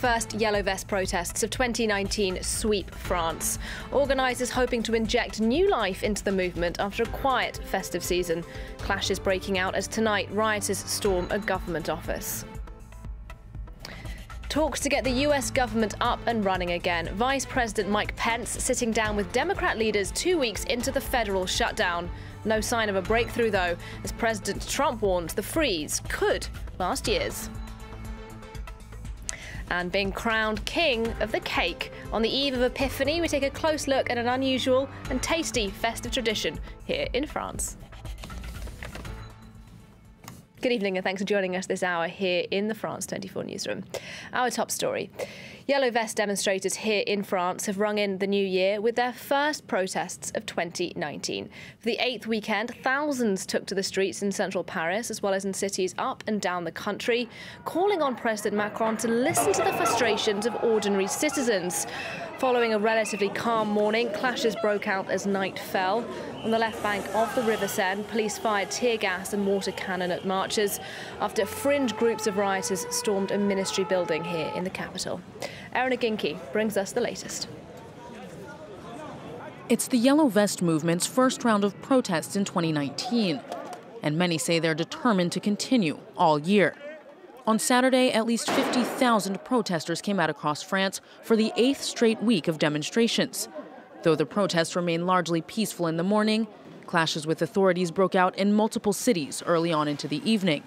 first Yellow Vest protests of 2019 sweep France. Organisers hoping to inject new life into the movement after a quiet festive season. Clashes breaking out as tonight rioters storm a government office. Talks to get the US government up and running again. Vice President Mike Pence sitting down with Democrat leaders 2 weeks into the federal shutdown. No sign of a breakthrough, though, as President Trump warns the freeze could last years. And being crowned king of the cake. On the eve of Epiphany, we take a close look at an unusual and tasty festive tradition here in France. Good evening and thanks for joining us this hour here in the France 24 newsroom. Our top story. Yellow Vest demonstrators here in France have rung in the new year with their first protests of 2019. For the 8th weekend, thousands took to the streets in central Paris, as well as in cities up and down the country, calling on President Macron to listen to the frustrations of ordinary citizens. Following a relatively calm morning, clashes broke out as night fell. On the left bank of the River Seine, police fired tear gas and water cannon at marchers after fringe groups of rioters stormed a ministry building here in the capital. Erin Aginki brings us the latest. It's the Yellow Vest movement's first round of protests in 2019, and many say they're determined to continue all year. On Saturday, at least 50,000 protesters came out across France for the 8th straight week of demonstrations. Though the protests remained largely peaceful in the morning, clashes with authorities broke out in multiple cities early on into the evening.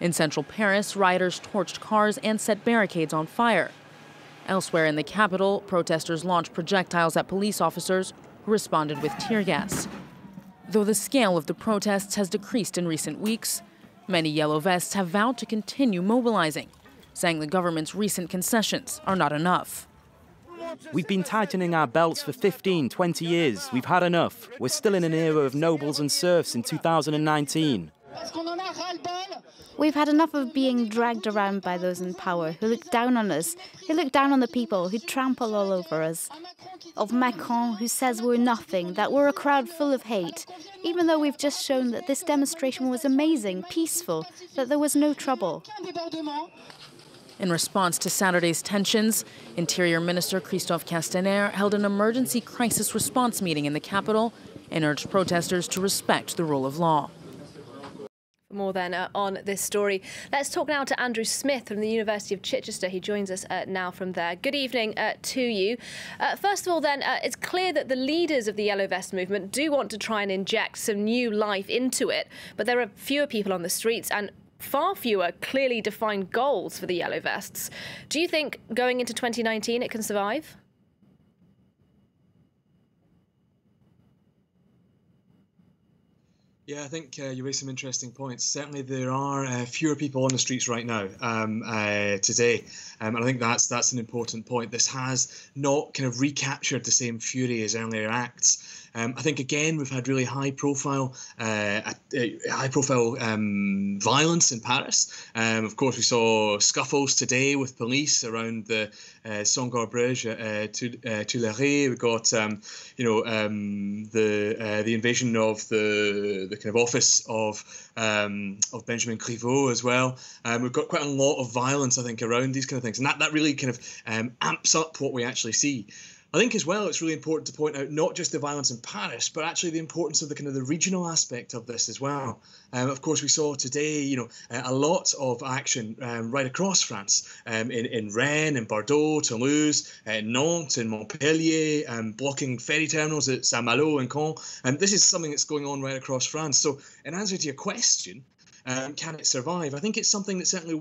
In central Paris, rioters torched cars and set barricades on fire. Elsewhere in the capital, protesters launched projectiles at police officers who responded with tear gas. Though the scale of the protests has decreased in recent weeks, many Yellow Vests have vowed to continue mobilizing, saying the government's recent concessions are not enough. We've been tightening our belts for 15, 20 years. We've had enough. We're still in an era of nobles and serfs in 2019. We've had enough of being dragged around by those in power who look down on us, who look down on the people, who trample all over us. Of Macron, who says we're nothing, that we're a crowd full of hate, even though we've just shown that this demonstration was amazing, peaceful, that there was no trouble. In response to Saturday's tensions, Interior Minister Christophe Castaner held an emergency crisis response meeting in the capital and urged protesters to respect the rule of law. More then on this story. Let's talk now to Andrew Smith from the University of Chichester. He joins us now from there. Good evening to you. First of all then, it's clear that the leaders of the Yellow Vest movement do want to try and inject some new life into it, but there are fewer people on the streets and far fewer clearly defined goals for the Yellow Vests. Do you think going into 2019 it can survive? Yeah, I think you raised some interesting points. Certainly, there are fewer people on the streets right now today, and I think that's an important point. This has not kind of recaptured the same fury as earlier acts. I think again we've had really high-profile violence in Paris. Of course, we saw scuffles today with police around the Senghor Bridge at Tuileries. We got the invasion of the kind of office of Benjamin Griveaux as well. We've got quite a lot of violence, I think, around these kind of things, and that really kind of amps up what we actually see. I think as well it's really important to point out not just the violence in Paris, but actually the importance of the kind of the regional aspect of this as well. Of course, we saw today, a lot of action right across France, in Rennes, in Bordeaux, Toulouse, Nantes, in Montpellier, blocking ferry terminals at Saint-Malo and Caen. This is something that's going on right across France. So in answer to your question, can it survive? I think it's something that certainly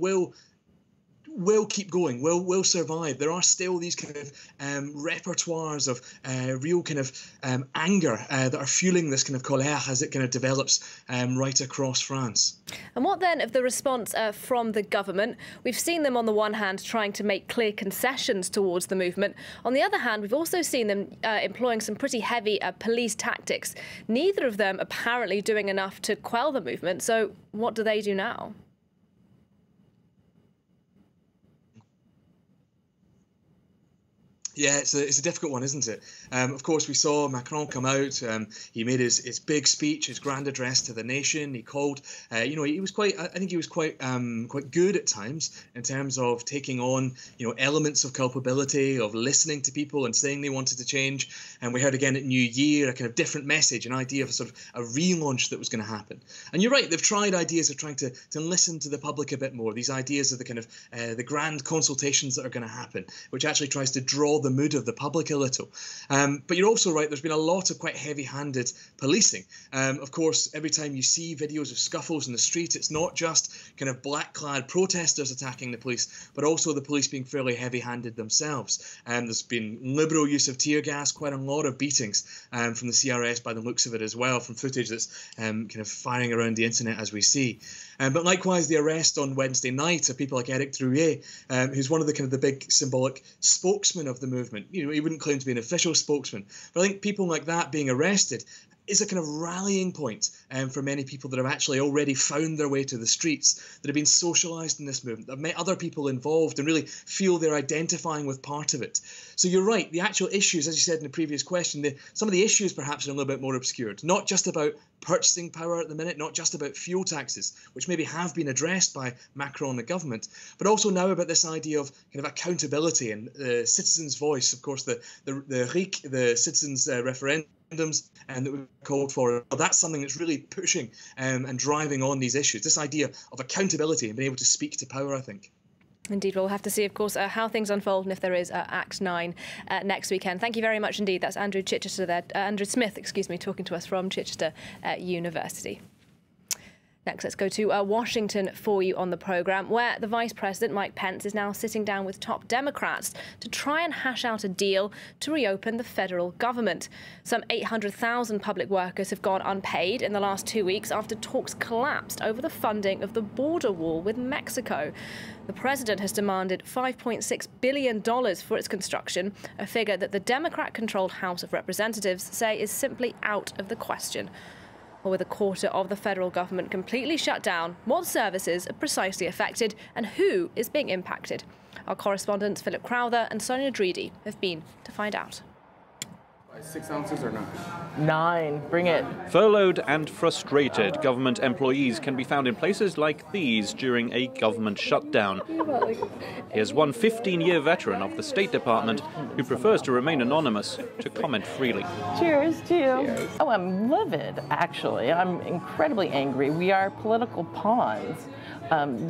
will keep going, will survive. There are still these kind of repertoires of real kind of anger that are fueling this kind of colère as it kind of develops right across France. And what then of the response from the government? We've seen them on the one hand trying to make clear concessions towards the movement. On the other hand, we've also seen them employing some pretty heavy police tactics. Neither of them apparently doing enough to quell the movement. So what do they do now? Yeah, it's a difficult one, isn't it? Of course, we saw Macron come out. He made his big speech, his grand address to the nation. He called, he was quite. I think he was quite good at times in terms of taking on, elements of culpability, of listening to people and saying they wanted to change. And we heard again at New Year a kind of different message, an idea of sort of a relaunch that was going to happen. And you're right, they've tried ideas of trying to listen to the public a bit more. These ideas of the kind of the grand consultations that are going to happen, which actually tries to draw the mood of the public a little. But you're also right, there's been a lot of quite heavy-handed policing. Of course, every time you see videos of scuffles in the street, it's not just kind of black-clad protesters attacking the police, but also the police being fairly heavy-handed themselves. There's been liberal use of tear gas, quite a lot of beatings from the CRS by the looks of it as well, from footage that's kind of firing around the internet as we see. But likewise, the arrest on Wednesday night of people like Eric Drouillet, who's one of the big symbolic spokesmen of the movement. He wouldn't claim to be an official spokesman, but I think people like that being arrested is a kind of rallying point for many people that have actually already found their way to the streets, that have been socialised in this movement, that have met other people involved and really feel they're identifying with part of it. So you're right, the actual issues, as you said in the previous question, some of the issues perhaps are a little bit more obscured, not just about purchasing power at the minute, not just about fuel taxes, which maybe have been addressed by Macron and the government, but also now about this idea of kind of accountability and the citizens' voice. Of course, the RIC, the citizens' referendums, and that we've called for. That's something that's really pushing and driving on these issues, this idea of accountability and being able to speak to power, I think. Indeed, we'll have to see, of course, how things unfold and if there is Act 9 next weekend. Thank you very much indeed. That's Andrew Smith, talking to us from Chichester University. Next, let's go to Washington for you on the programme, where the Vice President, Mike Pence, is now sitting down with top Democrats to try and hash out a deal to reopen the federal government. Some 800,000 public workers have gone unpaid in the last 2 weeks after talks collapsed over the funding of the border wall with Mexico. The president has demanded $5.6 billion for its construction, a figure that the Democrat-controlled House of Representatives say is simply out of the question. Or with a quarter of the federal government completely shut down, what services are precisely affected and who is being impacted? Our correspondents Philip Crowther and Sonia Dridi have been to find out. 6 ounces or 9? 9, bring it. Furloughed and frustrated, government employees can be found in places like these during a government shutdown. Here's one 15-year veteran of the State Department who prefers to remain anonymous to comment freely. Cheers to you. Cheers. Oh, I'm livid, actually. I'm incredibly angry. We are political pawns.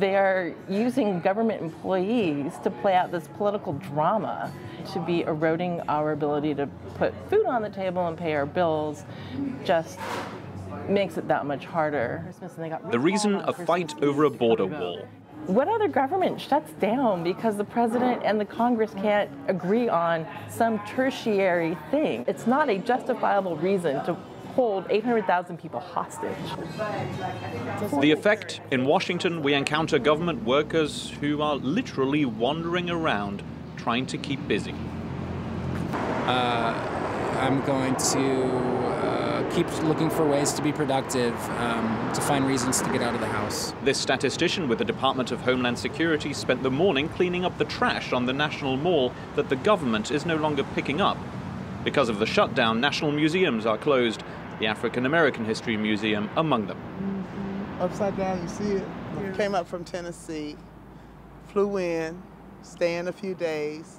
They are using government employees to play out this political drama, to be eroding our ability to put food on the table and pay our bills. Just makes it that much harder. The reason, a fight over a border wall. What other government shuts down because the president and the Congress can't agree on some tertiary thing? It's not a justifiable reason to hold 800,000 people hostage. The effect? In Washington, we encounter government workers who are literally wandering around trying to keep busy. I'm going to keep looking for ways to be productive, to find reasons to get out of the house. This statistician with the Department of Homeland Security spent the morning cleaning up the trash on the National Mall that the government is no longer picking up. Because of the shutdown, national museums are closed, the African American History Museum among them. Upside down, you see it? Came up from Tennessee, flew in, staying a few days,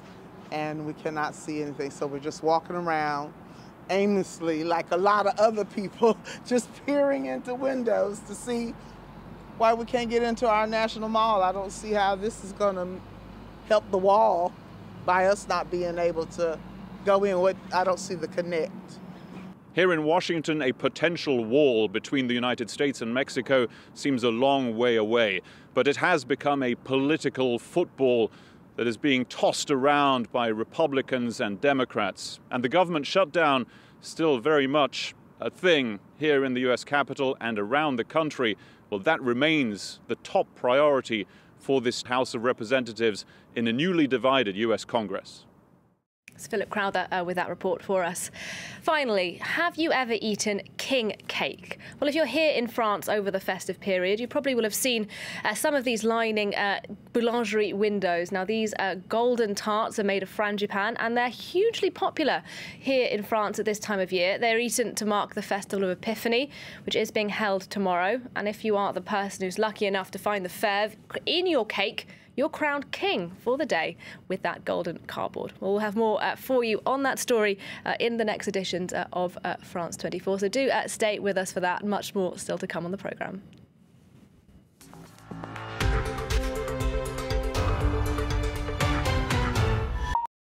and we cannot see anything. So we're just walking around aimlessly, like a lot of other people, just peering into windows to see why we can't get into our National Mall. I don't see how this is going to help the wall by us not being able to go in. I don't see the connect. Here in Washington, a potential wall between the United States and Mexico seems a long way away, but it has become a political football that is being tossed around by Republicans and Democrats. And the government shutdown still very much a thing here in the U.S. Capitol and around the country. Well, that remains the top priority for this House of Representatives in a newly divided U.S. Congress. It's Philip Crowther with that report for us. Finally, have you ever eaten king cake? Well, if you're here in France over the festive period, you probably will have seen some of these lining boulangerie windows. Now, these golden tarts are made of frangipane, and they're hugely popular here in France at this time of year. They're eaten to mark the Festival of Epiphany, which is being held tomorrow. And if you are the person who's lucky enough to find the fève in your cake, you're crowned king for the day with that golden cardboard. We'll have more for you on that story in the next editions of France 24. So do stay with us for that. Much more still to come on the programme.